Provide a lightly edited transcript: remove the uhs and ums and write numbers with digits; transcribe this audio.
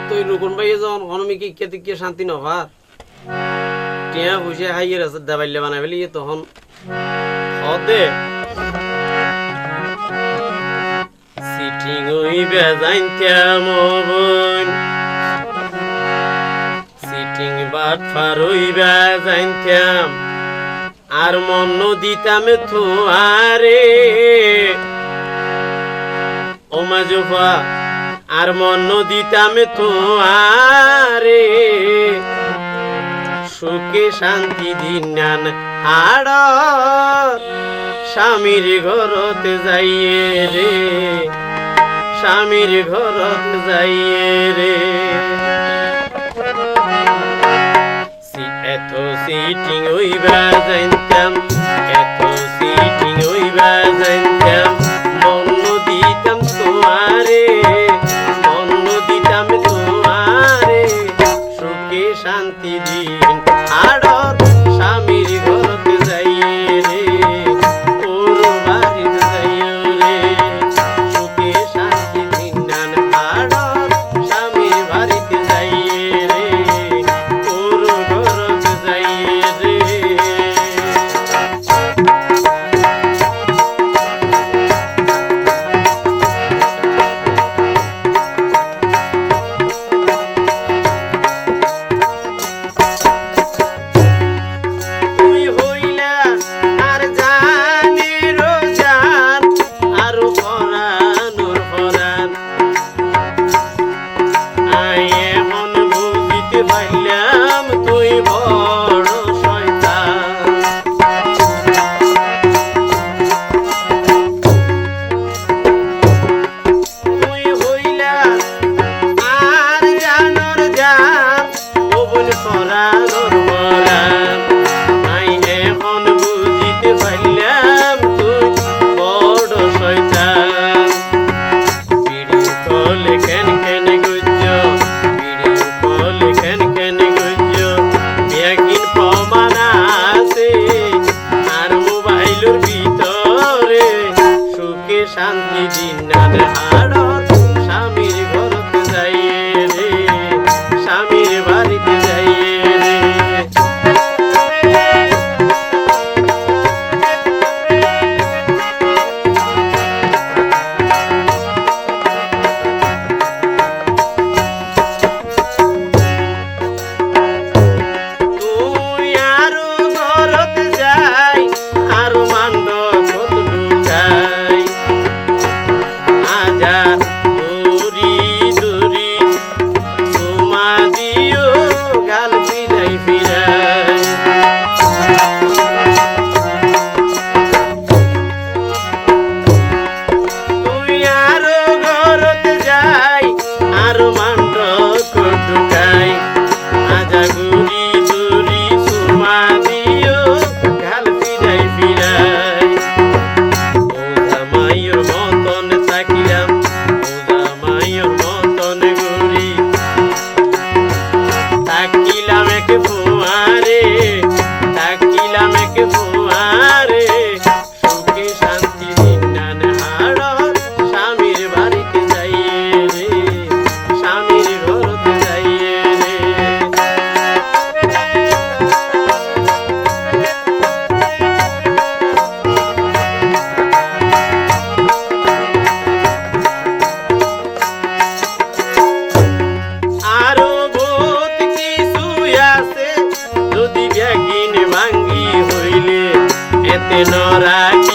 তুই রুকন ভাই যখন হনমি কি কেতে কি শান্তি নভার টিয়া বুঝে হাইয়ের আছে দেবাইলে বানাই ফেলি তখন হদে সিটিং ওই বেজাইতাম বোন সিটিং বাট ফার ওই বেজাইতাম আর মন দিতাম থুয়ারে ও মাজুফা আর মন দিতাম থুয়ারে সুখে শান্তি দিনান হাড় স্বামীর ঘরতে যাইয়ে রে স্বামীর ঘরতে যাইয়ে রে এত সিটিং ওইবা যাইতাম এত সিটিং ওইবা যাইতাম মন দিতাম তোমারে মন দিতাম তোমারে সুখে শান্তি দিন আড়র স্বামীর ঘরতে যাইয়ে রে ওর বাড়িতে যাইয়ে রে সুখে শান্তি দিন নান আড়র স্বামীর বাড়িতে যাইয়ে রে ওর ঘরতে যাইয়ে রে শান্তি দিন হাড়র স্বামীর ঘরতে যাইয়ে রে স্বামীর বাড়িতে যাইয়ে রে তুই আরো ঘরতে যাই আরো মান্ড কত লুকাই আজা দূরি দূরি তোমা দিও গাল ফিরাই ফিরাই তুই আরো ঘরতে যাই আরো মান্ড কটুকাই আজা গুরি দূরি তোমা দিও গাল ফিরাই ফিরাই ওজা মাইয়ের মতন তাকিলাম ওজা মাইয়ের মতন ঘুরি তাকিলাম এক ফুয়ারে তাকিলাম এক ফুয়ারে সুখে শান্তি দিনান হাড়র স্বামীর বাড়িতে যাইয়ে রে স্বামীর ঘরতে যাইয়ে রে আরো বহুত কিছু আছে যদি ব্যাগিন ভাঙ্গি হইলে এতে নরাকি